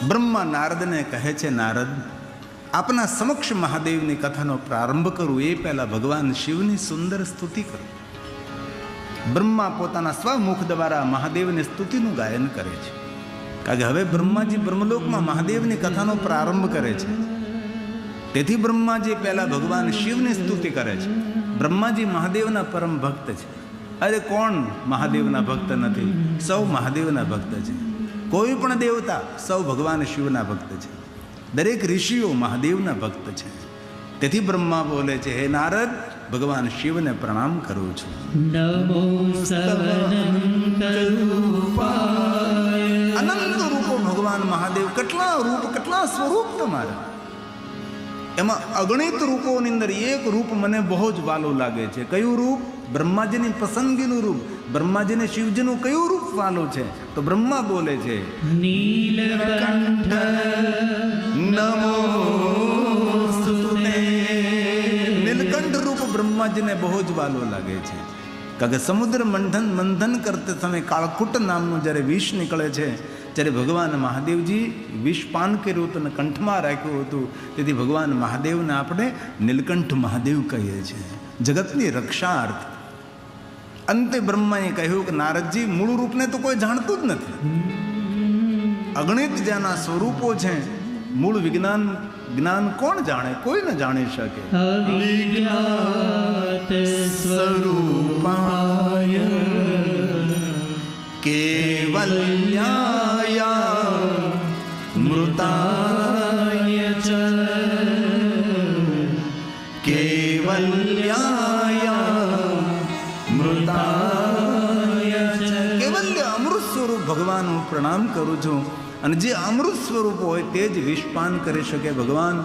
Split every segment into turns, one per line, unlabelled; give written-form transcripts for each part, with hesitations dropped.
બ્રહ્મા નારદને કહે છે, નારદ, આપના સમક્ષ મહાદેવની કથાનો પ્રારંભ કરું એ પહેલા ભગવાન શિવની સુંદર સ્તુતિ કરું. બ્રહ્મા પોતાના સ્વમુખ દ્વારા મહાદેવની સ્તુતિનું ગાયન કરે છે. કારણ કે હવે બ્રહ્માજી બ્રહ્મલોકમાં મહાદેવની કથાનો પ્રારંભ કરે છે. તેથી બ્રહ્માજી પહેલા ભગવાન શિવની સ્તુતિ કરે છે. બ્રહ્માજી મહાદેવના પરમ ભક્ત છે. અરે કોણ મહાદેવના ભક્ત નથી? સૌ મહાદેવના ભક્ત છે. કોઈ પણ દેવતા સૌ ભગવાન શિવના ભક્ત છે. દરેક ઋષિઓ મહાદેવના ભક્ત છે. તેથી બ્રહ્મા બોલે છે, હે નારદ, ભગવાન શિવને પ્રણામ કરું છું.
નમો સવનંત રૂપાય.
અનંત રૂપો ભગવાન મહાદેવ, કેટલા રૂપ, કેટલા સ્વરૂપ તમારા. એમાં અગણિત રૂપોની અંદર એક રૂપ મને બહુ જ વાલું લાગે છે. કયું રૂપ? બ્રહ્માજીની પસંદગીનું રૂપ. બ્રહ્માજીને શિવજીનું કયું રૂપ વાલું છે? તો બ્રહ્મા બોલે છે,
નીલકંઠ
નમોસ્તુતે. નીલકંઠ રૂપ બ્રહ્માજીને બહુ જ વાલું લાગે છે. કારણ કે સમુદ્ર મંથન કરતે સમયે કાળકૂટ નામનું જ્યારે વિષ નીકળે છે, જ્યારે ભગવાન મહાદેવજી વિષપાન કર્યું હતું અને કંઠમાં રાખ્યું હતું. તેથી ભગવાન મહાદેવને આપણે નીલકંઠ મહાદેવ કહીએ છીએ, જગતની રક્ષાર્થ. અંતે બ્રહ્માએ કહ્યું કે નારદજી, મૂળ રૂપને તો કોઈ જાણતું જ નથી. અગણિત જેના સ્વરૂપો છે, મૂળ જ્ઞાન કોણ જાણે? કોઈ ન જાણી શકે.
અવિજ્ઞાત સ્વરૂપાય
કેવલ્યાય મૃતાય ચ કેવલ્યાય મૃતાય ચ. કેવલ્ય અમૃત સ્વરૂપ ભગવાન હું પ્રણામ કરું છું. અને જે અમૃત સ્વરૂપ હોય તે જ વિષપાન કરી શકે ભગવાન.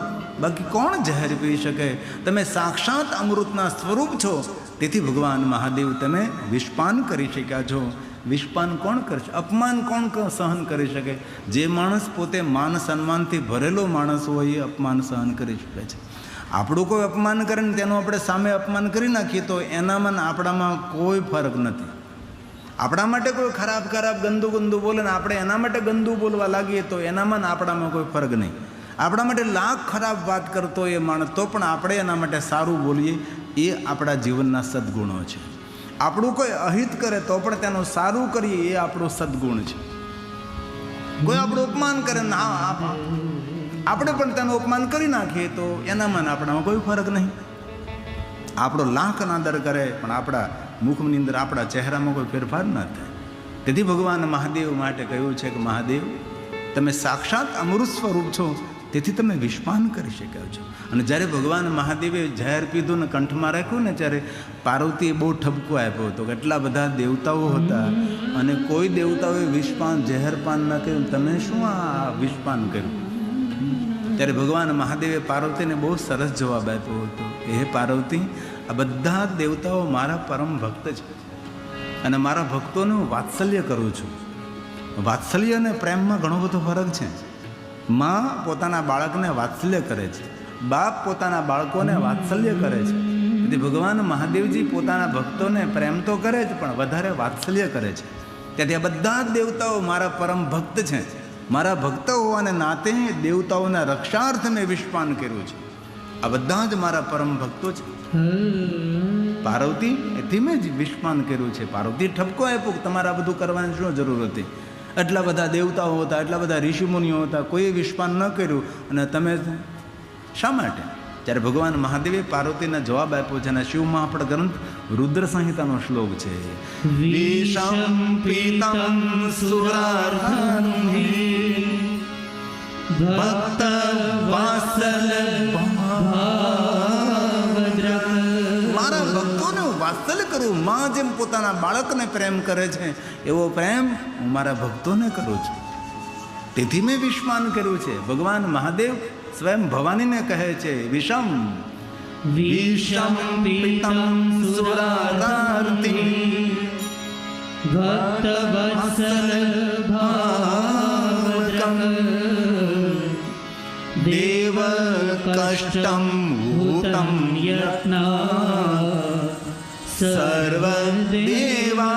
બાકી કોણ ઝેર પી શકે? તમે સાક્ષાત અમૃતના સ્વરૂપ છો. તેથી ભગવાન મહાદેવ તમે વિષપાન કરી શક્યા છો. વિષપાન કોણ કરશે? અપમાન કોણ સહન કરી શકે? જે માણસ પોતે માન સન્માનથી ભરેલો માણસ હોય એ અપમાન સહન કરી શકે છે. આપણું કોઈ અપમાન કરે ને તેનું આપણે સામે અપમાન કરી નાખીએ તો એનામાં આપણામાં કોઈ ફરક નથી. આપણા માટે કોઈ ખરાબ ગંદુ બોલે ને આપણે એના માટે ગંદુ બોલવા લાગીએ તો એનામાં આપણામાં કોઈ ફરક નહીં. આપણા માટે લાખ ખરાબ વાત કરતો એ માણસ તો પણ આપણે એના માટે સારું બોલીએ, એ આપણા જીવનના સદગુણો છે. આપણું કોઈ અહિત કરે તો પણ તેનું સારું કરીએ, એ આપણું સદગુણ છે. કોઈ આપણું અપમાન કરે ને આપણે પણ તેનું અપમાન કરી નાખીએ તો એનામાં આપણામાં કોઈ ફરક નહીં. આપણો લાખ નાદર કરે પણ આપણા મુખની અંદર, આપણા ચહેરામાં કોઈ ફેરફાર ના થાય. તેથી ભગવાન મહાદેવ માટે કહ્યું છે કે મહાદેવ, તમે સાક્ષાત અમૃત સ્વરૂપ છો. તેથી તમે વિષપાન કરી શક્યા છો. અને જ્યારે ભગવાન મહાદેવે ઝેર પીધું ને કંઠમાં રાખ્યું ને, ત્યારે પાર્વતીએ બહુ ઠપકો આપ્યો હતો. કેટલા બધા દેવતાઓ હતા અને કોઈ દેવતાઓએ વિષપાન, ઝેરપાન ન કર્યું. તમે શું આ વિષપાન કર્યું? ત્યારે ભગવાન મહાદેવે પાર્વતીને બહુ સરસ જવાબ આપ્યો હતો, હે પાર્વતી, આ બધા દેવતાઓ મારા પરમ ભક્ત છે અને મારા ભક્તોને હું વાત્સલ્ય કરું છું. વાત્સલ્ય અને પ્રેમમાં ઘણો બધો ફરક છે. માં પોતાના બાળકને વાત્સલ્ય કરે છે, બાપ પોતાના બાળકોને વાત્સલ્ય કરે છે. તેથી ભગવાન મહાદેવજી પોતાના ભક્તોને પ્રેમ તો કરે છે પણ વધારે વાત્સલ્ય કરે છે. તેથી આ બધા જ દેવતાઓ મારા પરમ ભક્ત છે. મારા ભક્ત હોવાને નાતે દેવતાઓના રક્ષાર્થ મેં વિષપાન કર્યું છે. આ બધા જ મારા પરમ ભક્તો છે. પાર્વતી, એથી મેં જ વિષપાન કર્યું છે. પાર્વતી ઠપકો આપ્યો કે તમારે આ બધું કરવાની શું જરૂર હતી? એટલા બધા દેવતાઓ હતા, એટલા બધા ઋષિમુનિઓ હતા, કોઈએ વિષપાન ન કર્યું અને તમે શા માટે? ત્યારે ભગવાન મહાદેવે પાર્વતીને જવાબ આપ્યો છે. અને શિવમાં આપણે ગ્રંથ રુદ્ર સંહિતાનો શ્લોક છે, વિષમ પીતમ સુરાર્ધન્હિ ભક્ત વાત્સલ ભાવદ્રક. મારા ભક્તોને હું વાત્સલ્ય કરું. માં જેમ પોતાના બાળકને પ્રેમ કરે છે એવો પ્રેમ હું મારા ભક્તોને કરું છું. તેથી મેં વિષપાન કર્યું છે. ભગવાન મહાદેવ સ્વયં ભવાનીને કહે છે, વિષમ પીતમ સુરાર્તિ
ભક્ત વત્સલ ભાવદ્રક
દેવ કષ્ટમ ભૂતમ
યત્ના
સર્વદેવા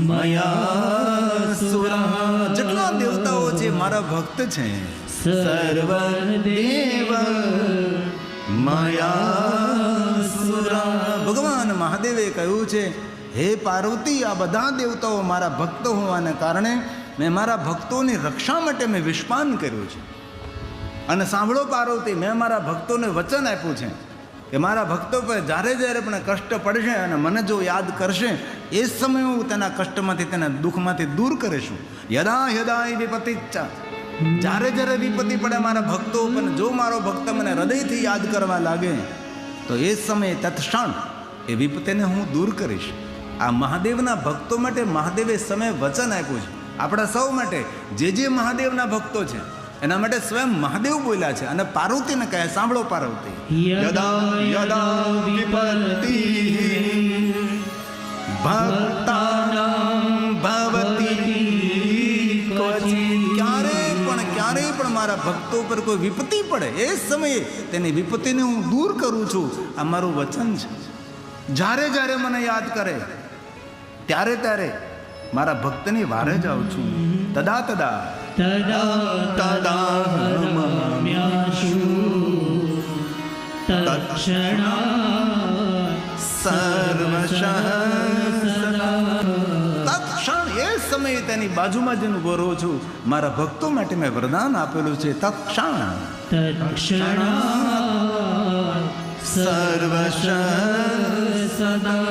મયા સુરા. જેટલા દેવતાઓ દેવતાઓ જે મારા ભક્ત છે
સર્વદેવ
મયાસુરા. ભગવાન મહાદેવે કહ્યું છે, હે પાર્વતી, આ બધા દેવતાઓ મારા ભક્ત હોવાને કારણે મેં મારા ભક્તોની રક્ષા માટે મેં વિશ્વાન કર્યું છે. અને સાંભળો પાર્વતી, મેં મારા ભક્તોને વચન આપ્યું છે કે મારા ભક્તો પર જ્યારે જ્યારે પણ કષ્ટ પડશે અને મને જો યાદ કરશે એ જ સમયે હું તેના કષ્ટમાંથી, તેના દુઃખમાંથી દૂર કરીશું. યદા યદા વિપતિચ્છા, જ્યારે જ્યારે વિપત્તિ પડે મારા ભક્તો ઉપર, જો મારો ભક્ત મને હૃદયથી યાદ કરવા લાગે તો એ જ સમયે તત્ક્ષણ એ વિપત્તિને હું દૂર કરીશ. આ મહાદેવના ભક્તો માટે મહાદેવે સમય વચન આપ્યું છે. આપણા સૌ માટે જે જે મહાદેવના ભક્તો છે એના માટે સ્વયં મહાદેવ બોલ્યા છે. અને પાર્વતીને કહે, સાંભળો પાર્વતી, યદા યદા વિપત્તિ ભક્તાનાં ભવતિ ક્વચિત. ક્યારેય પણ મારા ભક્તો પર કોઈ વિપત્તિ પડે એ સમયે તેની વિપત્તિને હું દૂર કરું છું. આ મારું વચન છે. જ્યારે જ્યારે મને યાદ કરે ત્યારે ત્યારે મારા ભક્તની વારે જ આવું છું. તદા તદા
તદાહરમ્યાશુ તત્ક્ષણાત્
સર્વશઃ તત્ક્ષણ એ સમયે તેની બાજુમાં જઈને ઉભો રહું છું. મારા ભક્તો માટે મેં વરદાન આપેલું છે, તત્ક્ષણ
તત્ક્ષણાત્
સર્વશઃ
સદા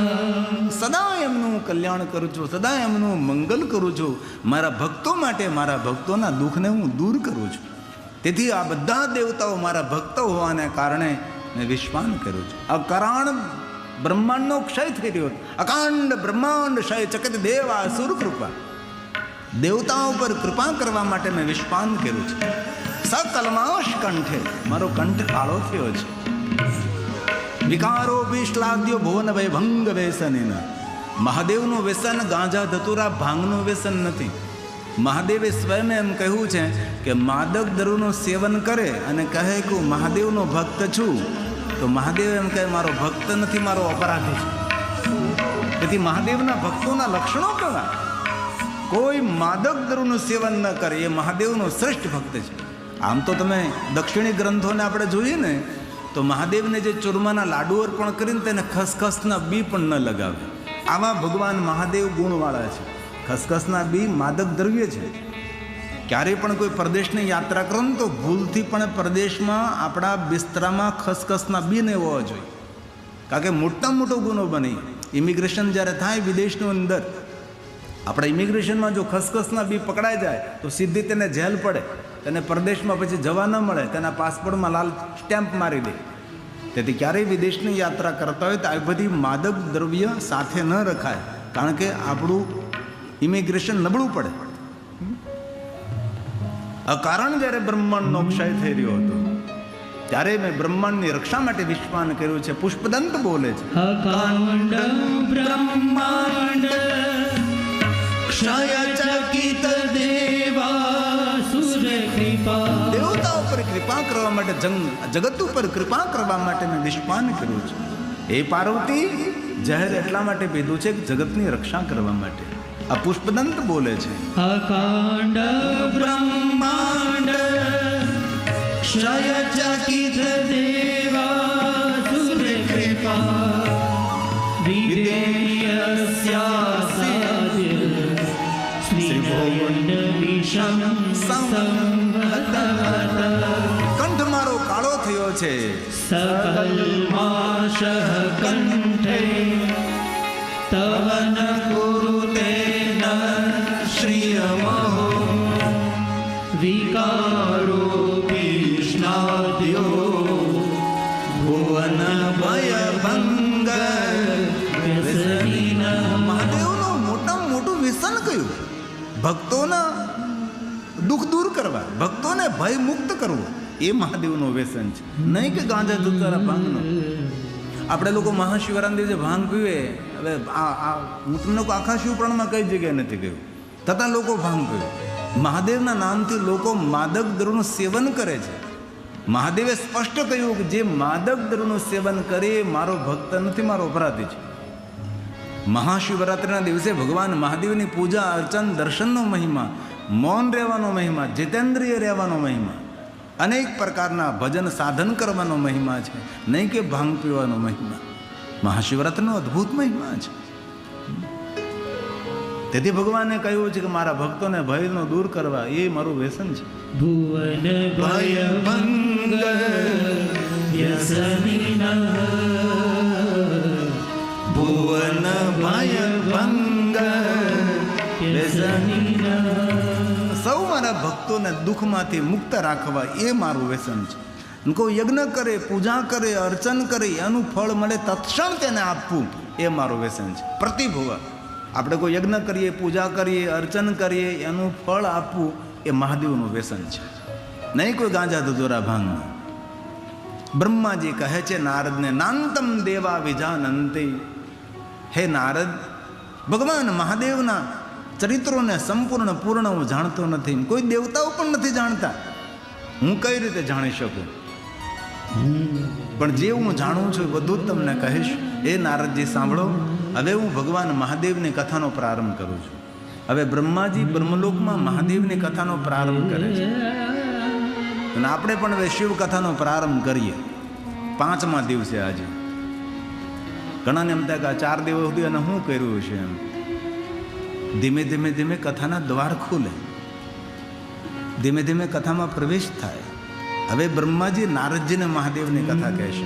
સદા એમનું કલ્યાણ કરું છું, સદા એમનું મંગલ કરું છું. મારા ભક્તો માટે, મારા ભક્તોના દુઃખને હું દૂર કરું છું. તેથી આ બધા દેવતાઓ મારા ભક્તો હોવાને કારણે મેં વિશ્વાન કર્યું છું. અકરાણ બ્રહ્માંડનો ક્ષય થઈ રહ્યો, અકાંડ બ્રહ્માંડ ક્ષય ચકત દેવા સુર કૃપા. દેવતાઓ પર કૃપા કરવા માટે મેં વિશ્વાન કર્યું છે. સકલમાશ કંઠે, મારો કંઠ કાળો થયો છે. વિકારો વિશ્લાદ્યો ભુવન ભય ભંગ વ્યસન. મહાદેવનું વ્યસન ગાંજા ધતુરા ભાંગનું વ્યસન નથી. મહાદેવે સ્વયં એમ કહ્યું છે કે માદક દારૂનું સેવન કરે અને કહે કે હું મહાદેવનો ભક્ત છું, તો મહાદેવ એમ કહે મારો ભક્ત નથી, મારો અપરાધી છે. તેથી મહાદેવના ભક્તોના લક્ષણો કેવા? કોઈ માદક દારૂનું સેવન ન કરે એ મહાદેવનો શ્રેષ્ઠ ભક્ત છે. આમ તો તમે દક્ષિણી ગ્રંથોને આપણે જોઈએ ને તો મહાદેવને જે ચૂરમાના લાડુ અર્પણ કરીને તેને ખસખસના બી પણ ન લગાવે. આવા ભગવાન મહાદેવ ગુણવાળા છે. ખસખસના બી માદક દ્રવ્ય છે. ક્યારેય પણ કોઈ પ્રદેશની યાત્રા કરો ને તો ભૂલથી પણ પ્રદેશમાં આપણા બિસ્તરામાં ખસખસના બી ન હોવા જોઈએ. કારણ કે મોટામાં મોટો ગુનો બની. ઇમિગ્રેશન જ્યારે થાય વિદેશની અંદર, આપણા ઇમિગ્રેશનમાં જો ખસખસના બી પકડાઈ જાય તો સીધી તેને જેલ પડે, તેને પ્રદેશમાં પછી જવા ન મળે, તેના પાસપોર્ટમાં લાલ સ્ટેમ્પ મારી દે. તેથી ક્યારેય વિદેશની યાત્રા કરતા હોય તો આ બધી માદક દ્રવ્ય સાથે ન રખાય, કારણ કે આપણું ઇમિગ્રેશન નબળું પડે. અકારણ જ્યારે બ્રહ્માંડનો ક્ષય થઈ રહ્યો હતો ત્યારે મેં બ્રહ્માંડની રક્ષા માટે વિશ્વાન કર્યું છે. પુષ્પદંત બોલે છે,
અકાંડ બ્રહ્માંડ ક્ષય ચકિત દેવા સુર કૃપા.
દેવતા ઉપર કૃપા કરવા માટે, જગત ઉપર કૃપા કરવા માટે મેં વિશ્વાન કર્યું છે. એ પાર્વતી, જહેર એટલા માટે પીધું છે કે જગતની રક્ષા કરવા માટે. આ પુષ્પદંત બોલે છે,
અકાંડ બ્રહ્માંડ ક્ષય ચકિત દેવા સુર કૃપા વિદેયસ્યાસાદ્ય શ્રીભુવન વિષમ સંવતવત.
કંઠ મારો કાળો થયો છે.
સકલ્માશ કંઠે તવન કુરુતે ન શ્રિયમહો વિકારો વિષ્ણાદ્યો
ભુવન ભય ભંગ
વ્યસનીન.
મહાદેવનું મોટામાં મોટું વ્યસન કયું? ભક્તોના દુઃખ દૂર કરવા, ભક્તોને ભય મુક્ત કરવો, એ મહાદેવનું વ્યસન છે. નહીં કે ગાંજા ધુતારા ભાંગનો. આપણે લોકો મહાશિવરાત્રિના દિવસે ભાંગ પીવે. હવે હું તમને આખા શિવપુરાણમાં કઈ જગ્યાએ નથી ગયું, તથા લોકો ભાંગ પીવે. મહાદેવના નામથી લોકો માદક દારૂનું સેવન કરે છે. મહાદેવે સ્પષ્ટ કહ્યું કે જે માદક દારૂનું સેવન કરે એ મારો ભક્ત નથી, મારો અપરાધી છે. મહાશિવરાત્રિના દિવસે ભગવાન મહાદેવની પૂજા અર્ચન દર્શનનો મહિમા મૌન રહેવાનો મહિમા, જીતેન્દ્રિય રહેવાનો મહિમા, અનેક પ્રકારના ભજન સાધન કરવાનો મહિમા છે, નહીં કે ભાંગ પીવાનો મહિમા. મહાશિવરાત્રિનો અદ્ભુત મહિમા છે. તેથી ભગવાને કહ્યું છે કે મારા ભક્તોને ભયનો દૂર કરવા એ મારું વ્યસન છે.
ભુવન ભય ભંગ વ્યસનિનઃ,
ભુવન ભય ભંગ વ્યસનિનઃ. સૌ મારા ભક્તોને દુઃખમાંથી મુક્ત રાખવા એ મારું વ્યસન છે. કોઈ યજ્ઞ કરે, પૂજા કરે, અર્ચન કરે, એનું ફળ મળે તત્ક્ષણ તેને આપવું એ મારું વ્યસન છે. પ્રતિભુવ આપણે કોઈ યજ્ઞ કરીએ, પૂજા કરીએ, અર્ચન કરીએ, એનું ફળ આપવું એ મહાદેવનું વ્યસન છે, નહીં કોઈ ગાંજા ધતુરા ભાંગનું. બ્રહ્માજી કહે છે નારદને, નાંતમ દેવા વિજાનંતે. હે નારદ, ભગવાન મહાદેવના ચરિત્રોને સંપૂર્ણ પૂર્ણ હું જાણતો નથી, કોઈ દેવતાઓ પણ નથી જાણતા, હું કઈ રીતે જાણી શકું? પણ જે હું જાણું છું બધું જ તમને કહીશ. એ નારદજી સાંભળો, હવે હું ભગવાન મહાદેવની કથાનો પ્રારંભ કરું છું. હવે બ્રહ્માજી બ્રહ્મલોકમાં મહાદેવની કથાનો પ્રારંભ કરે છે અને આપણે પણ હવે શિવ કથાનો પ્રારંભ કરીએ 5મા દિવસે. આજે ઘણાને એમ થાય કે આ 4 દિવસ સુધી અને શું કર્યું છે એમ. ધીમે ધીમે ધીમે કથાના દ્વાર ખુલે, ધીમે ધીમે કથામાં પ્રવેશ થાય. હવે બ્રહ્માજી નારદજીને મહાદેવની કથા કહેશે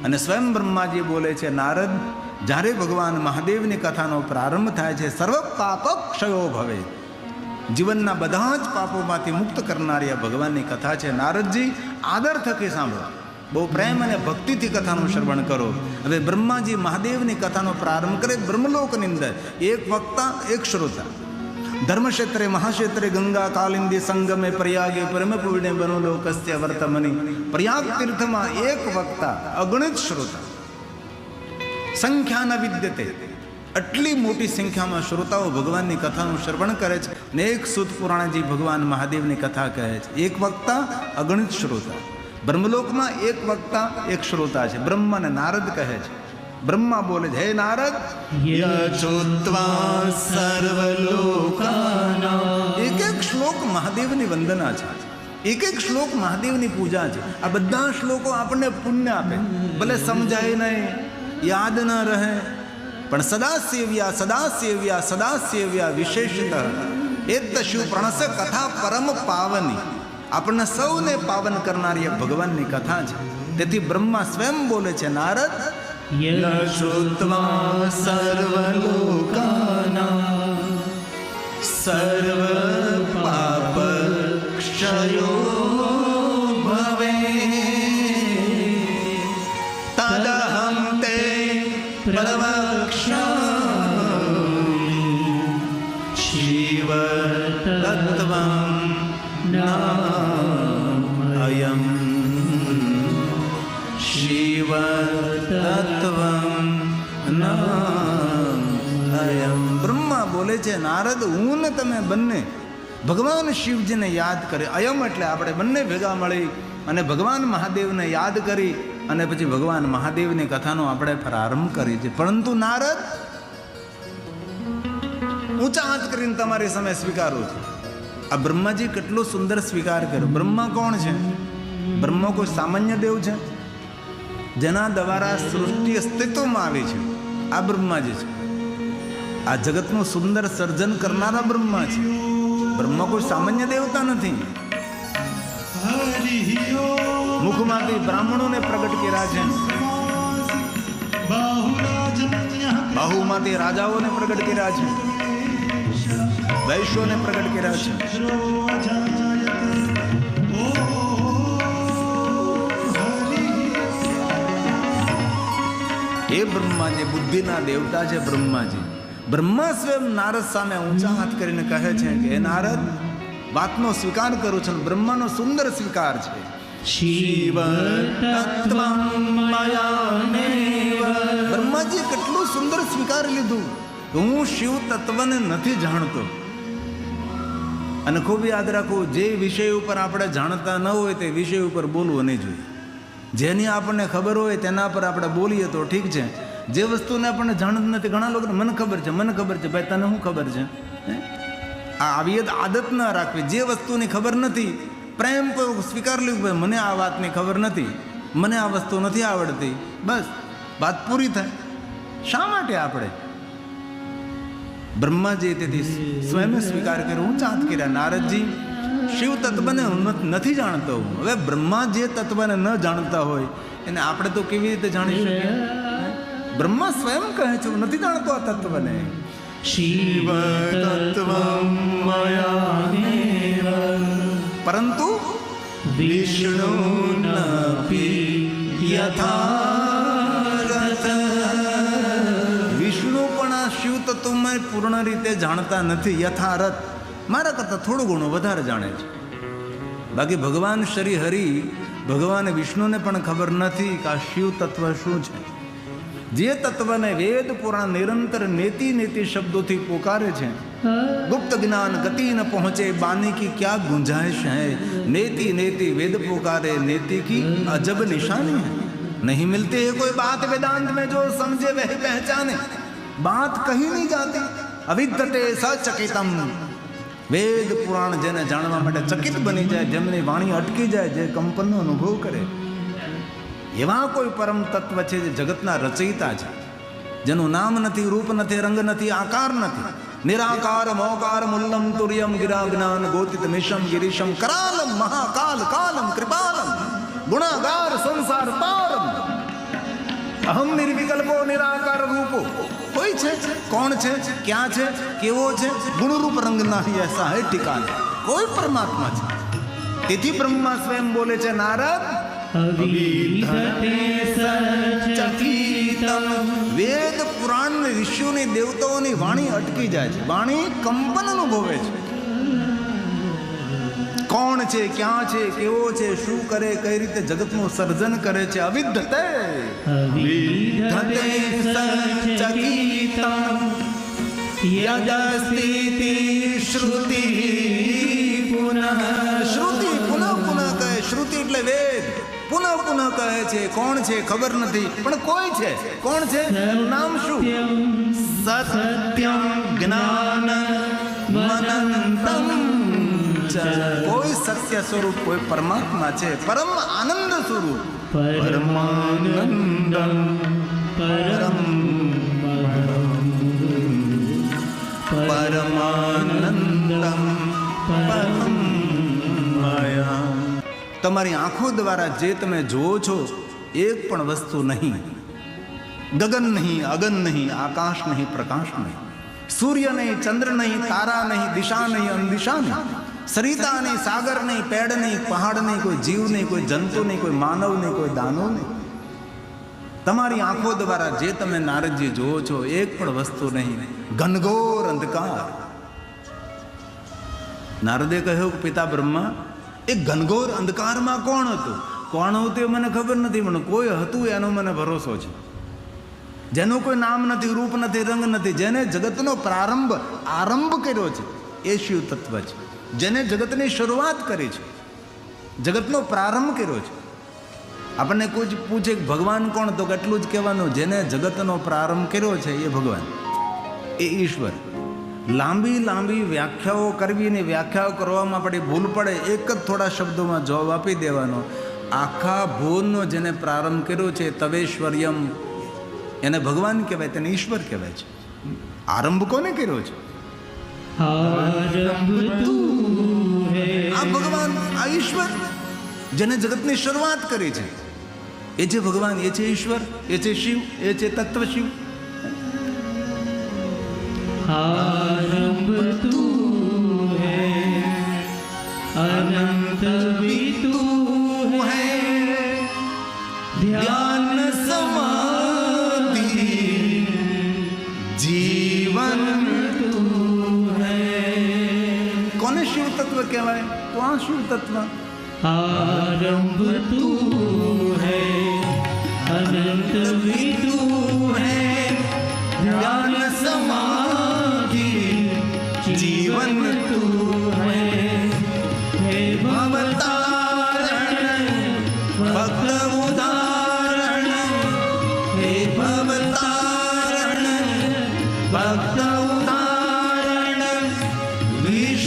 અને સ્વયં બ્રહ્માજી બોલે છે, નારદ, જ્યારે ભગવાન મહાદેવની કથાનો પ્રારંભ થાય છે, સર્વ પાપ ક્ષયો ભવે, જીવનના બધા જ પાપોમાંથી મુક્ત કરનારી આ ભગવાનની કથા છે. નારદજી આદર થકી સાંભળો, બહુ પ્રેમ અને ભક્તિથી કથાનું શ્રવણ કરો. હવે બ્રહ્માજી મહાદેવની કથાનો પ્રારંભ કરે. બ્રહ્મલોકની અંદર એક વક્તા, એક શ્રોતા. ધર્મક્ષેત્રે મહાક્ષેત્રે ગંગા કાલિંદી સંગમે પ્રયાગે પરમ પૂર્ણે બનો લોકસ્ય વર્તમની. પ્રયાગ તીર્થમાં એક વક્તા, અગણિત શ્રોતા, સંખ્યા ન વિદ્યતે, આટલી મોટી સંખ્યામાં શ્રોતાઓ ભગવાનની કથાનું શ્રવણ કરે છે. ને એક સુત પુરાણજી ભગવાન મહાદેવની કથા કહે છે. એક વક્તા, અગણિત શ્રોતા. બ્રહ્મલોકમાં એક વક્તા, એક શ્રોતા છે. બ્રહ્માને નારદ કહે છે. બ્રહ્મા બોલે છે, હે નારદ,
યચોત્વા સર્વલોકાનાં.
એક એક શ્લોક મહાદેવની વંદના છે, એક એક શ્લોક મહાદેવની પૂજા છે. આ બધા શ્લોકો આપણને પુણ્ય આપે, ભલે સમજાય નહીં, યાદ ન રહે, પણ સદા સેવ્યા સદા સેવ્યા સદા સેવ્યા વિશેષતઃ એત શિવ પ્રણસ કથા પરમ પાવની. આપણને સૌને પાવન કરનારી ભગવાનની કથા છે. તેથી બ્રહ્મા સ્વયં બોલે છે, નારદ,
યચોત્વા સર્વલોકાનાં સર્વ પાપ ક્ષયો ભવે તદહં તે પ્રવક્ષ્યામિ શિવ તત્વં નામયં. શિવ તત્વં નામયં.
બ્રહ્મા બોલે છે, નારદ, હું ને તમે બંને ભગવાન શિવજીને યાદ કરે. અયમ એટલે આપણે બંને ભેગા મળી અને ભગવાન મહાદેવને યાદ કરી અને પછી ભગવાન મહાદેવની કથાનો આપણે પ્રારંભ કરી છે. પરંતુ નારદ, ઊંચા હાથ કરીને તમારી સામે સ્વીકારું છું. આ બ્રહ્માજી કેટલો સુંદર સ્વીકાર કર્યો. બ્રહ્મા કોણ છે? બ્રહ્મા કોઈ સામાન્ય દેવ છે જેના દ્વારા સૃષ્ટિ અસ્તિત્વમાં આવી છે? આ બ્રહ્માજી છે. આ જગતનું સુંદર સર્જન કરનારા બ્રહ્મા છે. બ્રહ્મા કોઈ સામાન્ય દેવતા નથી. મુખમાંથી બ્રાહ્મણોને પ્રગટ કર્યા છે, બાહુમાંથી રાજાઓને પ્રગટ કર્યા છે, વૈશ્યોને પ્રગટ કર્યા છે. એ બ્રહ્માજી બુદ્ધિના દેવતા છે. બ્રહ્માજી, બ્રહ્મા સ્વયં નારદ સામે ઊંચા હાથ કરીને કહે છે કે હે નારદ, વાતનો સ્વીકાર કરું છું. બ્રહ્માનો સુંદર સ્વીકાર છે.
શિવ તત્વં મયાનેવ.
બ્રહ્માજી કેટલું સુંદર સ્વીકાર લીધું. હું શિવ તત્વને નથી જાણતો. અને ખૂબ યાદ રાખવું, જે વિષય ઉપર આપણે જાણતા ન હોય તે વિષય ઉપર બોલવું નહીં જોઈએ. જેની આપણને ખબર હોય તેના પર આપણે બોલીએ તો ઠીક છે. જે વસ્તુને આપણને જાણ નથી, ઘણા લોકોને મને ખબર છે, મને ખબર છે. ભાઈ તને શું ખબર છે? આવી આદત ન રાખવી. જે વસ્તુની ખબર નથી પ્રેમપૂર્વક સ્વીકાર લેવું, ભાઈ મને આ વાતની ખબર નથી, મને આ વસ્તુ નથી આવડતી, બસ વાત પૂરી થાય. શા માટે આપણે બ્રહ્માજી તેથી સ્વયં સ્વીકાર કર્યો, હું ચાંદ કર્યા. નારદજી શિવ તત્વને નથી જાણતો. હવે બ્રહ્મા જે તત્વને ન જાણતા હોય એને આપણે તો કેવી રીતે જાણી શકીએ? બ્રહ્મા સ્વયં કહે છે હું નથી જાણતો આ તત્વને.
શિવ તત્વં મયાનેવ
પરંતુ
વિષ્ણુનપી યથારથ.
વિષ્ણુ પણ આ શિવ તત્વમાં પૂર્ણ રીતે જાણતા નથી. યથારથ મારા કરતાં થોડું ઘણું વધારે જાણે છે. બાકી ભગવાન શ્રી હરિ ભગવાન વિષ્ણુને પણ ખબર નથી કે આ શિવ તત્વ શું છે. જે તત્વને વેદ પુરાણ નિરંતર નેતિ નેતિ શબ્દોથી પોકારે છે. ગુપ્ત જ્ઞાન ગતિ ન પહોંચે બાની કી ક્યાં ગુંજાइश है. नेति नेति वेद पुकारे नेति की अजब निशानी है. नहीं मिलती है कोई बात वेदांत में जो समझे वह पहचाने. बात कहीं नहीं जाती. अविद्यते सचकितम. વેદ પુરાણ જેને જાણવા માટે ચકિત બની જાય, જેમની વાણી અટકી જાય, જે કંપનનો અનુભવ કરે, એવા કોઈ પરમ તત્વ છે જે જગતના રચયિતા છે, જેનું નામ નથી, રૂપ નથી, રંગ નથી, આકાર નથી. નિરાકાર મોકાર મુલ્લમ તુર્યમ ગિરા જ્ઞાન ગોતિત મિશમ ગિરીશમ કરાલમ મહાકાલ કાલમ કૃપાલમ ગુણાગાર સંસાર પારમ. અહમ નિર્વિકલ્પો નિરાકાર રૂપો. કોઈ છે? કોણ છે? ક્યાં છે? કેવો છે? ગુણરૂપ રંગ નહીં એસા હે ઠિકાને. કોઈ પરમાત્મા છે. તેથી બ્રહ્મા સ્વયં બોલે છે, નારદ
અવિધતે સચકિતમ.
વેદ પુરાણ ઋષિઓની દેવતાઓની વાણી અટકી જાય છે, વાણી કંપન અનુભવે છે. કોણ છે? ક્યાં છે? કેવો છે? શું કરે? કઈ રીતે જગતનું સર્જન કરે છે? અવિધતે
અવિધતે સચકિતમ યદસ્તિતિ શ્રુતિ પુનઃ.
શ્રુતિ પુનઃ પુનઃ કહે. શ્રુતિ એટલે વેદ. પુનઃ પુનઃ કહે છે. કોણ છે? ખબર નથી, પણ કોઈ છે. કોણ છે? નામ શું? સત્યમ જ્ઞાન મનંતમ. કોઈ સત્ય સ્વરૂપ, કોઈ પરમાત્મા છે, પરમ આનંદ સ્વરૂપ.
પરમાનંદમ પરમ
પરમાનંદમ પરમ માયા. તમારી આંખો દ્વારા જે તમે જુઓ છો એક પણ વસ્તુ નહીં, ગગન નહીં, અગન નહીં, આકાશ નહીં, પ્રકાશ નહીં, સૂર્ય નહીં, ચંદ્ર નહીં, તારા નહીં, દિશા નહીં, અંદિશા નહીં, સરિતા નહીં, સાગર નહીં, પેડ નહીં, પહાડ નહીં, કોઈ જીવ નહીં, કોઈ જંતુ નહીં, કોઈ માનવ નહીં, કોઈ દાનવ નહીં. તમારી આંખો દ્વારા જે તમે નારદજી જુઓ છો એક પણ વસ્તુ નહીં, ઘનઘોર અંધકાર. નારદે કહ્યું કે પિતા બ્રહ્મા, એ ઘનઘોર અંધકારમાં કોણ હતું? કોણ હતું એ મને ખબર નથી, પણ કોઈ હતું એનો મને ભરોસો છે. જેનું કોઈ નામ નથી, રૂપ નથી, રંગ નથી, જેને જગતનો આરંભ કર્યો છે એ શિવ તત્વ છે. જેને જગતની શરૂઆત કરી છે, જગતનો પ્રારંભ કર્યો છે. આપણને કોઈ પૂછે કે ભગવાન કોણ, તો કેટલું જ કહેવાનું, જેને જગતનો પ્રારંભ કર્યો છે એ ભગવાન, એ ઈશ્વર. લાંબી લાંબી વ્યાખ્યાઓ કરવી ને વ્યાખ્યાઓ કરવામાં આપણી ભૂલ પડે, એક જ થોડા શબ્દોમાં જવાબ આપી દેવાનો. આખા ભુવનનો જેને પ્રારંભ કર્યો છે તવેશ્વર્યમ, એને ભગવાન કહેવાય, તેને ઈશ્વર કહેવાય છે. આરંભ કોને કર્યો છે? આ ભગવાન, આ ઈશ્વર, જેને જગતની શરૂઆત કરી છે એ છે ભગવાન, એ છે ઈશ્વર, એ છે શિવ, એ છે તત્વ શિવ.
आरंभ तू है अनंत भी तू है ध्यान समाधि जीवन तू है.
કોને શિવ તત્વ કહેવાય? તો આ શિવ તત્વ.
आरंभ तू है अनंत भी तू है ध्यान समाधि जीवन तू है. हे भवतारण भक्त उदाहरण, हे भवतारण भक्त उदाहरण, विश्व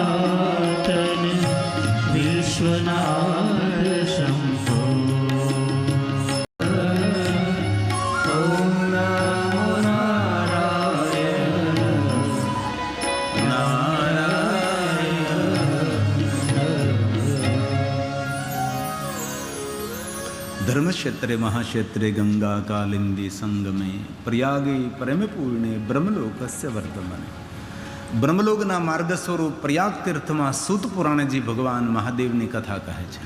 સનાતન વિશ્વનાથ શંભો.
ઓમ નમો નારાયણ ધર્મક્ષેત્રે મહાક્ષેત્રે ગંગા કાલિંદી સંગમે પ્રયાગે પરમ પૂર્ણે બ્રહ્મલોકસ્ય વર્તમાને. બ્રહ્મલોકના માર્ગ સ્વરૂપ પ્રયાગ તીર્થમાં સૂત પુરાણજી ભગવાન મહાદેવની કથા કહે છે.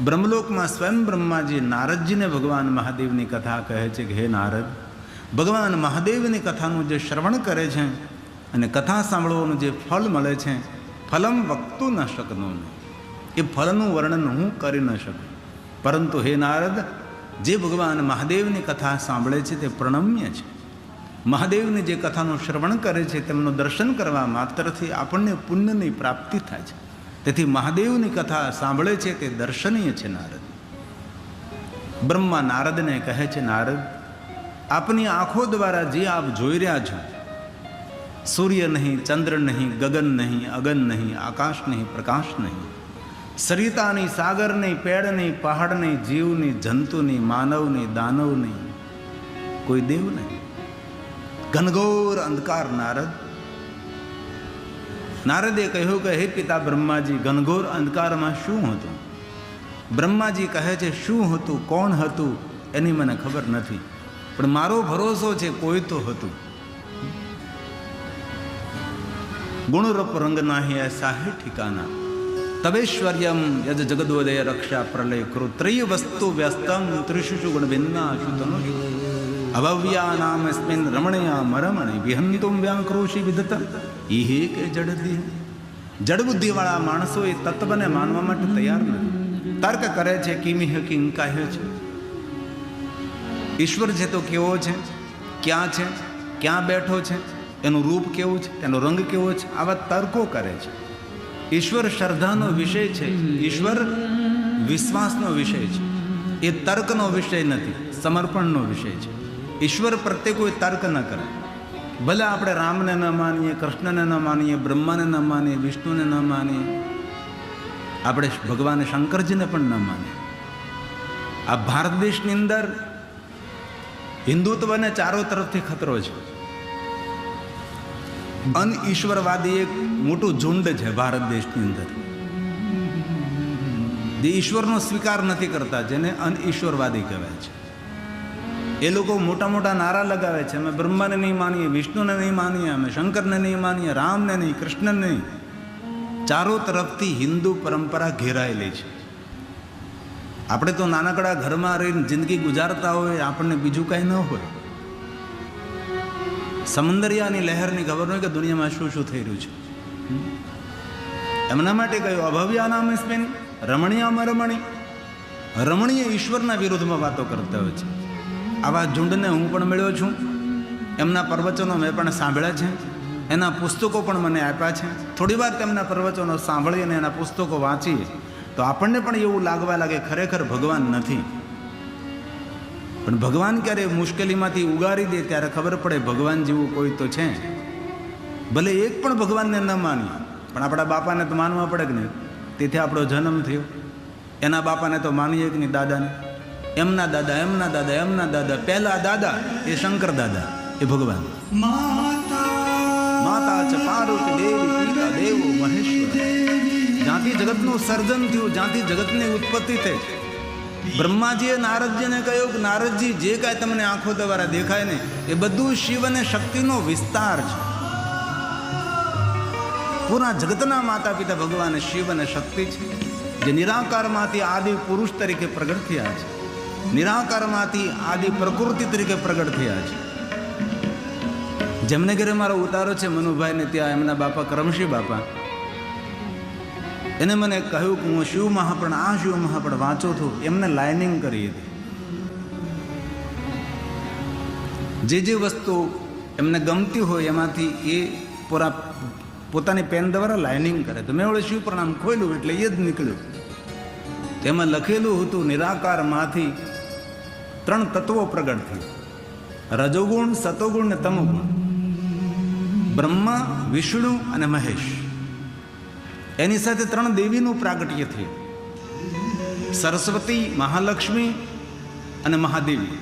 બ્રહ્મલોકમાં સ્વયં બ્રહ્માજી નારદજીને ભગવાન મહાદેવની કથા કહે છે કે હે નારદ, ભગવાન મહાદેવની કથાનું જે શ્રવણ કરે છે અને કથા સાંભળવાનું જે ફળ મળે છે, ફલમ વક્તું ન શકનું, એ ફળનું વર્ણન હું કરી ન શકું. પરંતુ હે નારદ, જે ભગવાન મહાદેવની કથા સાંભળે છે તે પ્રણમ્ય છે. મહાદેવની જે કથાનું શ્રવણ કરે છે તેમનું દર્શન કરવા માત્રથી આપણને પુણ્યની પ્રાપ્તિ થાય છે. તેથી મહાદેવની કથા સાંભળે છે તે દર્શનીય છે. નારદ, બ્રહ્મા નારદને કહે છે, નારદ, આપની આંખો દ્વારા જે આપ જોઈ રહ્યા છો, સૂર્ય નહીં, ચંદ્ર નહીં, ગગન નહીં, અગન નહીં, આકાશ નહીં, પ્રકાશ નહીં, સરિતા નહીં, સાગર નહીં, પેડ નહીં, પહાડ નહીં, જીવ નહીં, જંતુ નહીં, માનવ નહીં, દાનવ નહીં, કોઈ દેવ નહીં, ઘનઘોર અંધકાર. નારદ, નારદે કહ્યું કે હે પિતા બ્રહ્માજી, ઘનઘોર અંધકારમાં શું હતું? બ્રહ્માજી કહે છે, શું હતું, કોણ હતું એની મને ખબર નથી, પણ મારો ભરોસો છે કોઈ તો હતું. ગુણરૂપ રંગ નાહી એસા હે ઠિકાના, તવેશ્વર્યમ યજ જગદોદય રક્ષા પ્રલય કૃ ત્રય વસ્તુ વ્યસ્તમ ત્રિશુ ગુણ ભિન્ના શુતનો અભવ્યા નામ સ્મિન રમણયા મરમણે વિહંતુમ વ્યાક્રોશી વિદત ઇહે કે જડદી. જડબુદ્ધિવાળા માણસો એ તત્વને માનવા માટે તૈયાર નથી. તર્ક કરે છે, કિમિહ કિંગ કહે છે, ઈશ્વર છે તો કેવો છે, ક્યાં છે, ક્યાં બેઠો છે, એનું રૂપ કેવું છે, એનો રંગ કેવો છે, આવા તર્કો કરે છે. ઈશ્વર શ્રદ્ધાનો વિષય છે, ઈશ્વર વિશ્વાસનો વિષય છે, એ તર્કનો વિષય નથી, સમર્પણનો વિષય છે. ઈશ્વર પ્રત્યે કોઈ તર્ક ન કરે. ભલે આપણે રામને ન માનીએ, કૃષ્ણને ન માનીએ, બ્રહ્માને ન માનીએ, વિષ્ણુને ન માનીએ, આપણે ભગવાન શંકરજીને પણ ન માનીએ. આ ભારત દેશની અંદર હિન્દુત્વને ચારો તરફથી ખતરો છે. અનઈશ્વરવાદી એક મોટું ઝુંડ છે ભારત દેશની અંદર, જે ઈશ્વરનો સ્વીકાર નથી કરતા, જેને અનઈશ્વરવાદી કહેવાય છે. એ લોકો મોટા મોટા નારા લગાવે છે, અમે બ્રહ્માને નહીં માનીએ, વિષ્ણુને નહીં માનીએ, અમે શંકરને નહીં માનીએ, રામને નહીં, કૃષ્ણને નહીં. ચારો તરફથી હિન્દુ પરંપરા ઘેરાયેલી છે. આપણે તો નાનકડા ઘરમાં રહીને જિંદગી ગુજારતા હોય, આપણને બીજું કાંઈ ન હોય. સમંદરિયાની લહેરની ખબર હોય કે દુનિયામાં શું શું થઈ રહ્યું છે. એમના માટે કહ્યું, અભવ્યા નામ સ્મિન રમણીયામાં રમણી. રમણીય ઈશ્વરના વિરુદ્ધમાં વાતો કરતા હોય છે. આવા ઝુંડને હું પણ મળ્યો છું. એમના પ્રવચનો મેં પણ સાંભળ્યા છે, એના પુસ્તકો પણ મને આપ્યા છે. થોડી વાર તેમના પ્રવચનો સાંભળી અને એના પુસ્તકો વાંચીએ તો આપણને પણ એવું લાગવા લાગે ખરેખર ભગવાન નથી. પણ ભગવાન ક્યારે મુશ્કેલીમાંથી ઉગારી દે ત્યારે ખબર પડે ભગવાન જેવું કોઈ તો છે. ભલે એક પણ ભગવાનને ન માનીએ, પણ આપણા બાપાને તો માનવા પડે કે નહીં, તેથી આપણો જન્મ થયો. એના બાપાને તો માનીએ કે નહીં, દાદાને, એમના દાદા, એમના દાદા, એમના દાદા, પહેલા દાદા એ શંકર દાદા, એ ભગવાન. માતા ચ પાર્વતી દેવી પિતા દેવો મહેશ્વર. જ્યાંથી જગતનું સર્જન થયું, જ્યાંથી જગતની ઉત્પત્તિ થઈ, બ્રહ્માજીએ નારદજીને કહ્યું કે નારદજી, જે કાંઈ તમને આંખો દ્વારા દેખાય ને એ બધું શિવ અને શક્તિનો વિસ્તાર છે. પૂરા જગતના માતા પિતા ભગવાન શિવ અને શક્તિ છે, જે નિરાકારમાંથી આદિ પુરુષ તરીકે પ્રગટ થયા છે, નિરાકારમાંથી આદિ પ્રકૃતિ તરીકે પ્રગટ થયા છે. જેમને ઘરે મારો ઉતારો છે મનુભાઈને, ત્યાં એમના બાપા કરમશી બાપા, એને મને કહ્યું કે હું શિવ મહાપણ, આ શિવ મહાપણ વાંચો છું. એમને લાઇનિંગ કરી હતી. જે જે વસ્તુ એમને ગમતી હોય એમાંથી એ પોતાની પેન દ્વારા લાઇનિંગ કરે. તો મેં ઓળે શિવ પ્રણામ ખોલ્યું એટલે એ જ નીકળ્યું. તેમાં લખેલું હતું, નિરાકારમાંથી 3 તત્વો પ્રગટ થયું, રજોગુણ, સતોગુણ ને તમોગુણ. બ્રહ્મા, વિષ્ણુ અને મહેશ. એની સાથે 3 દેવીનું પ્રાગટ્ય થયું, સરસ્વતી, મહાલક્ષ્મી અને મહાદેવી.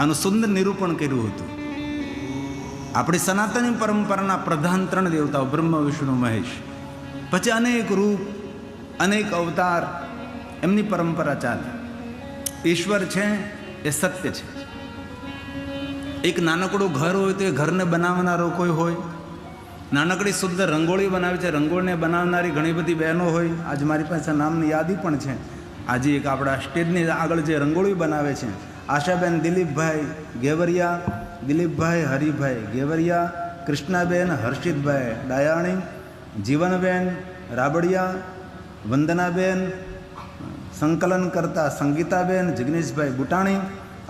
આનું સુંદર નિરૂપણ કર્યું હતું. આપણી સનાતની પરંપરાના પ્રધાન 3 દેવતાઓ બ્રહ્મ, વિષ્ણુ, મહેશ. પછી અનેક રૂપ, અનેક અવતાર, એમની પરંપરા ચાલે. ઈશ્વર છે એ સત્ય છે. એક નાનકડું ઘર હોય તો એ ઘરને બનાવનારો કોઈ હોય. નાનકડી સુંદર રંગોળી બનાવે છે, રંગોળીને બનાવનારી ઘણી બધી બહેનો હોય. આજે મારી પાસે નામની યાદી પણ છે. આજે એક આપણા સ્ટેજની આગળ જે રંગોળી બનાવે છે, આશાબેન દિલીપભાઈ ગેવરિયા, દિલીપભાઈ હરિભાઈ ગેવરિયા, કૃષ્ણાબેન હર્ષિતભાઈ ડાયાણી, જીવનબેન રાબડિયા, વંદનાબેન, સંકલન કરતા સંગીતાબેન, જિગ્નેશભાઈ બુટાણી.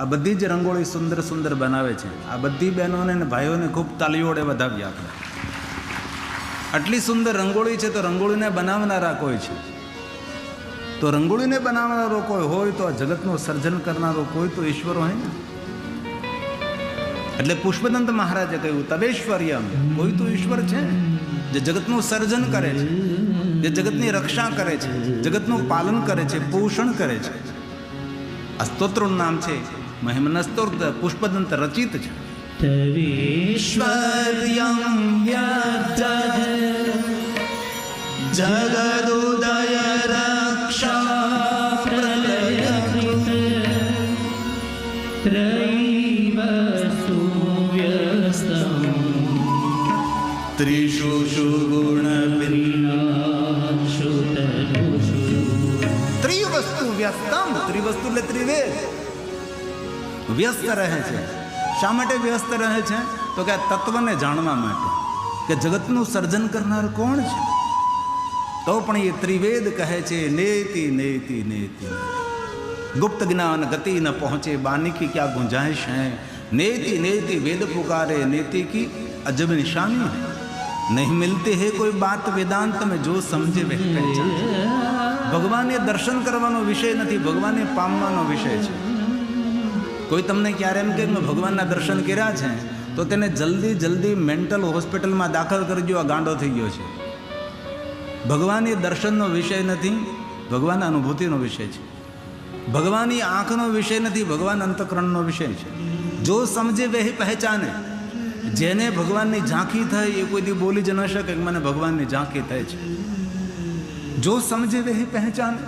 આ બધી જ રંગોળી સુંદર સુંદર બનાવે છે. આ બધી બહેનોને અને ભાઈઓને ખૂબ તાલીઓડે વધાવીએ આપણે. આટલી સુંદર રંગોળી છે તો રંગોળીને બનાવનારા કોઈ છે. તો રંગોળીને બનાવનારો કોઈ હોય તો આ જગતનું સર્જન કરનારો કોઈ તો ઈશ્વર હોય ને. એટલે પુષ્પદંત મહારાજે કહ્યું તવેશ્વર્યમ, કોઈ તો ઈશ્વર છે જે જગતનું સર્જન કરે છે, જે જગતની રક્ષા કરે છે, જગતનું પાલન કરે છે, પોષણ કરે છે. આ સ્તોત્રનું નામ છે મહિમન સ્તોત્ર, પુષ્પદંત રચિત છે.
તવીશ્વર્યં જગદુદય રક્ષા પ્રલયકૃત ત્રૈવસ્તુ વ્યસ્તં
ત્રિષુ ગુણ
વિનાશુ તનુષુ.
ત્રિવસ્તુ વ્યસ્તમ, ત્રિવસ્તુ એટલે ત્રિવેદ વ્યસ્ત રહે છે. શા માટે વ્યસ્ત રહે છે? તો કે આ તત્વને જાણવા માટે કે જગતનું સર્જન કરનાર કોણ છે. તો પણ એ ત્રિવેદ કહે છે નેતિ નેતિ નેતિ, ગુપ્ત જ્ઞાન ગતિ ન પહોંચે बानी की क्या गुंजाइश है, नेति नेति वेद पुकारे नेति की अजब निशानी है, नहीं मिलते है कोई बात वेदांत में जो समझे वह पहचान. ભગવાને દર્શન કરવાનો વિષય નથી, ભગવાને પામવાનો વિષય છે. કોઈ તમને ક્યારે એમ કે મેં ભગવાનના દર્શન કર્યા છે તો તેને જલ્દી જલ્દી મેન્ટલ હોસ્પિટલમાં દાખલ કરજો, આ ગાંડો થઈ ગયો છે. ભગવાન એ દર્શનનો વિષય નથી, ભગવાન અનુભૂતિનો વિષય છે. ભગવાન એ આંખનો વિષય નથી, ભગવાન અંતઃકરણનો વિષય છે. જો સમજે વહી પહેચાને. જેને ભગવાનની ઝાંખી થઈ એ કોઈ દી બોલી જ ન શકે કે મને ભગવાનની ઝાંખી થઈ છે. જો સમજે વહી પહેચાને.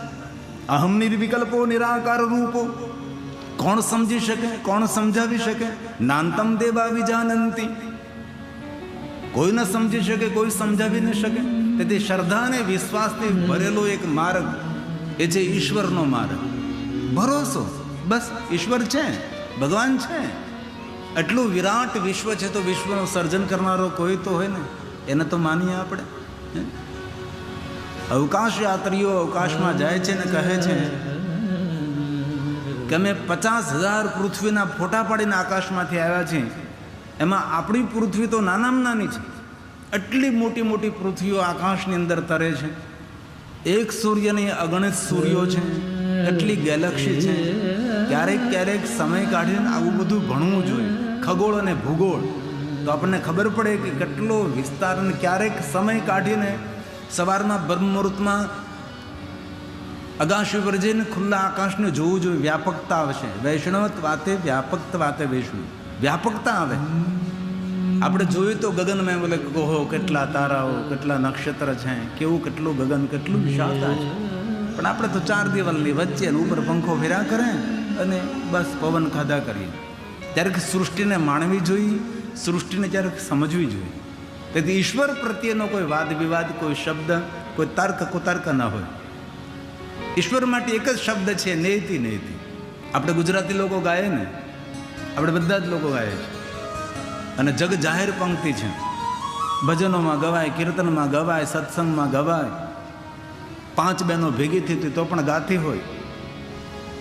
અહમ નિર્વિકલ્પો નિરાકાર રૂપો. કોણ સમજી શકે, કોણ સમજાવી શકે? નાંતમ દેવા વિજાનંતી. કોઈ ન સમજી શકે, કોઈ સમજાવી ન શકે. તેથી શ્રદ્ધા અને વિશ્વાસથી ભરેલો એક માર્ગ એ છે ઈશ્વરનો માર્ગ. ભરોસો, બસ ઈશ્વર છે, ભગવાન છે. એટલું વિરાટ વિશ્વ છે તો વિશ્વનું સર્જન કરનારો કોઈ તો હોય ને, એને તો માનીએ આપણે. અવકાશ યાત્રીઓ અવકાશમાં જાય છે ને કહે છે કે અમે 50,000 પૃથ્વીના ફોટા પાડીને આકાશમાંથી આવ્યા છીએ, એમાં આપણી પૃથ્વી તો નાનામાં નાની છે. એટલી મોટી મોટી પૃથ્વીઓ આકાશની અંદર તરે છે. એક સૂર્યની અગણિત સૂર્યો છે, કેટલી ગેલેક્સી છે. ક્યારેક ક્યારેક સમય કાઢીને આવું બધું ભણવું જોઈએ, ખગોળ અને ભૂગોળ, તો આપણને ખબર પડે કે કેટલો વિસ્તાર. અને ક્યારેક સમય કાઢીને સવારના બ્રહ્મ મુહૂર્તમાં અગાશી પર જઈને ખુલ્લા આકાશને જોવું જોઈએ. વ્યાપકતા આવશે. વૈષ્ણવત વાતે વ્યાપકતા વાતે વૈષ્ણવ, વ્યાપકતા આવે. આપણે જોયું તો ગગનમાં બોલે ઓહો કેટલા તારાઓ, કેટલા નક્ષત્ર છે, કેવું કેટલું ગગન, કેટલું વિશાળતા છે. પણ આપણે તો 4 દિવાલની વચ્ચે ઉપર પંખો ફેર્યા કરે અને બસ પવન ખાધા કરીએ. ત્યારે સૃષ્ટિને માણવી જોઈએ, સૃષ્ટિને ક્યારેક સમજવી જોઈએ. તેથી ઈશ્વર પ્રત્યેનો કોઈ વાદ વિવાદ, કોઈ શબ્દ, કોઈ તર્ક કુતર્ક ન હોય. ઈશ્વર માટે એક જ શબ્દ છે નેતિ નેતિ. આપણે ગુજરાતી લોકો ગાય ને, આપણે બધા જ લોકો ગાય છે અને જગ જાહેર પંક્તિ છે. ભજનોમાં ગવાય, કીર્તનમાં ગવાય, સત્સંગમાં ગવાય. 5 બહેનો ભેગી થઈ તો પણ ગાતી હોય,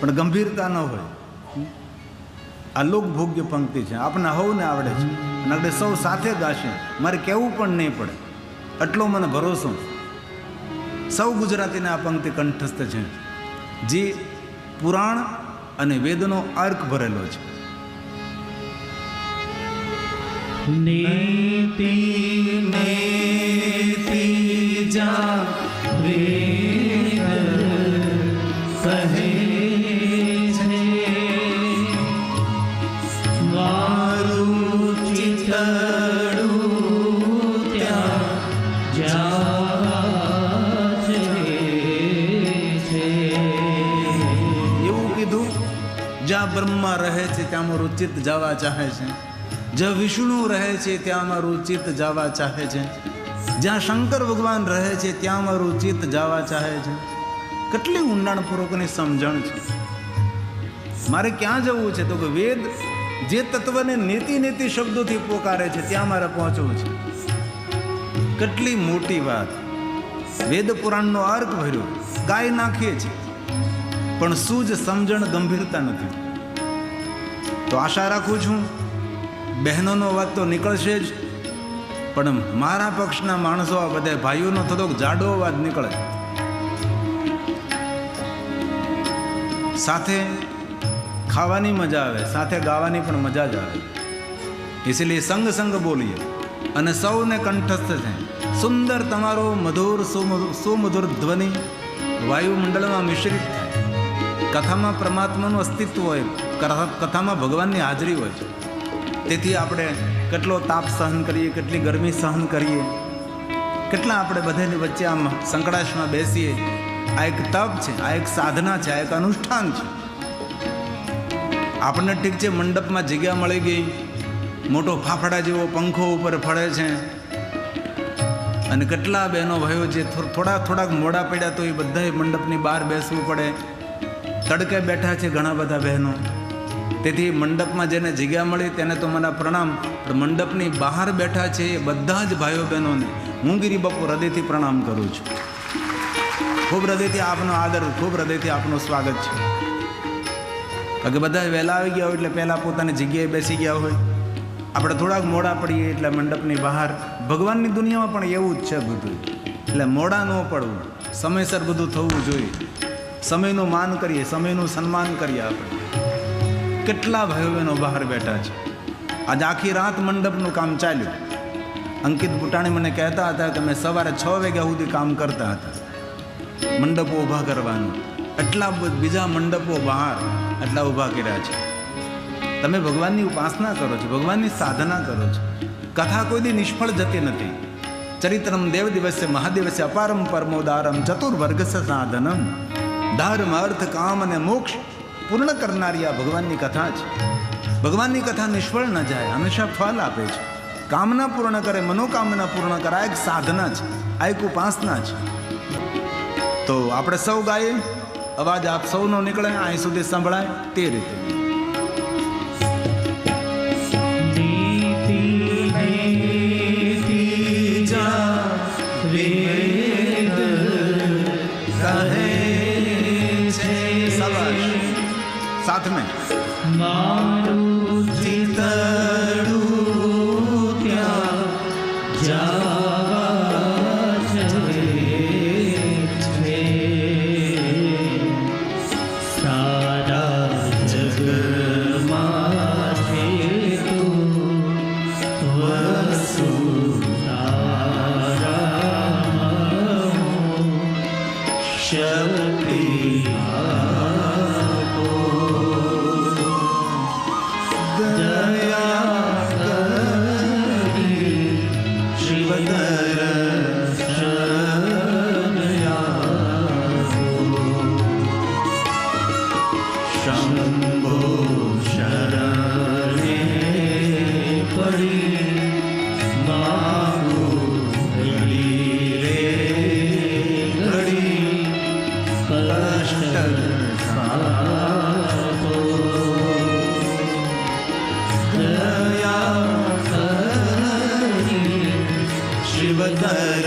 પણ ગંભીરતા ન હોય. આ લોકભોગ્ય પંક્તિ છે, આપણને હવને આવડે છે અને આપણે સૌ સાથે ગાશે. મારે કહેવું પણ નહીં પડે, એટલો મને ભરોસો. સૌ ગુજરાતીને આ પંક્તિ કંઠસ્થ છે, જે પુરાણ અને વેદનો અર્ક ભરેલો છે.
નેતિ નેતિ જા જાવા છે.
એવું કીધું, જ્યાં બ્રહ્મા રહે છે ત્યાં મારું ચિત્ત જવા ચાહે છે, જ્યાં વિષ્ણુ રહે છે ત્યાં મારું ચિત્ત જવા ચાહે છે, જ્યાં શંકર ભગવાન રહે છે ત્યાં મારું ચિત્ત જવા ચાહે છે. કેટલી ઊંડાણપૂર્વકની સમજણ છે. મારે ક્યાં જવું છે? તો કે વેદ જે તત્વને નીતિ નીતિ શબ્દોથી પોકારે છે ત્યાં મારે પહોંચવું છે. કેટલી મોટી વાત. વેદ પુરાણનો અર્ક ભર્યો, ગાય નાખીએ છીએ, પણ શું જ સમજણ ગંભીરતા નથી. તો આશા રાખું છું બહેનોનો વાત તો નીકળશે જ, પણ મારા પક્ષના માણસો આ બધા ભાઈઓનો થોડોક જાડો અવાજ નીકળે. સાથે ખાવાની મજા આવે, સાથે ગાવાની પણ મજા જ આવે. इसलिए સંગ સંગ બોલીએ અને સૌને કંઠસ્થ છે. સુંદર તમારો મધુર સુમધુર ધ્વનિ વાયુમંડળમાં મિશ્રિત થાય. કથામાં પરમાત્માનું અસ્તિત્વ હોય, કથામાં ભગવાનની હાજરી હોય છે. તેથી આપણે કેટલો તાપ સહન કરીએ, કેટલી ગરમી સહન કરીએ, કેટલા આપણે બધાની વચ્ચે આમ સંકળાશમાં બેસીએ. આ એક તપ છે, આ એક સાધના છે, આ એક અનુષ્ઠાન છે. આપણને ઠીક છે મંડપમાં જગ્યા મળી ગઈ, મોટો ફાફડા જેવો પંખો ઉપર ફળે છે, અને કેટલા બહેનો ભાઈઓ જે થોડાક મોડા પડ્યા તો એ બધા મંડપની બહાર બેસવું પડે. તડકે બેઠા છે ઘણા બધા બહેનો. તેથી મંડપમાં જેને જગ્યા મળી તેને તો મને પ્રણામ, પણ મંડપની બહાર બેઠા છે એ બધા જ ભાઈઓ બહેનોને હું ગિરી બાપુ હૃદયથી પ્રણામ કરું છું. ખૂબ હૃદયથી આપનો આદર, ખૂબ હૃદયથી આપનું સ્વાગત છે. કારણ કે બધા વહેલા આવી ગયા હોય એટલે પહેલાં પોતાની જગ્યાએ બેસી ગયા હોય. આપણે થોડાક મોડા પડીએ એટલે મંડપની બહાર. ભગવાનની દુનિયામાં પણ એવું જ છે બધું. એટલે મોડા ન પડવું, સમયસર બધું થવું જોઈએ. સમયનું માન કરીએ, સમયનું સન્માન કરીએ. આપણે કેટલા ભાઈઓ બહેનો બહાર બેઠા છે. આજે આખી રાત મંડપનું કામ ચાલ્યું. અંકિત બુટાણી મને કહેતા હતા કે મેં સવારે 6 વાગ્યા સુધી કામ કરતા હતા, મંડપો ઊભા કરવાનું. એટલા બીજા મંડપો બહાર એટલા ઊભા કર્યા છે. તમે ભગવાનની ઉપાસના કરો છો, ભગવાનની સાધના કરો છો. કથા કોઈ દી નિષ્ફળ જતી નથી. ચરિત્રમ દેવ દિવસે મહાદેવસે અપારમ પરમોદારમ ચતુર્વર્ગ સાધનમ. ધર્મ અર્થ કામ અને મોક્ષ પૂર્ણ કરનારી આ ભગવાનની કથા છે. ભગવાનની કથા નિષ્ફળ ન જાય, હંમેશા ફળ આપે છે. કામના પૂર્ણ કરે, મનોકામના પૂર્ણ કરે. આ એક સાધના છે, આ એક ઉપાસના છે. તો આપણે સૌ ગાઈએ, અવાજ આપ સૌનો નીકળે, અહીં સુધી સંભળાય તે રીતે. साथ में
મારું ચિતડું ત્યાં જાવા છે. સારા જગમાં છે તું વસુ તારામાં શક્તિ
શિવધર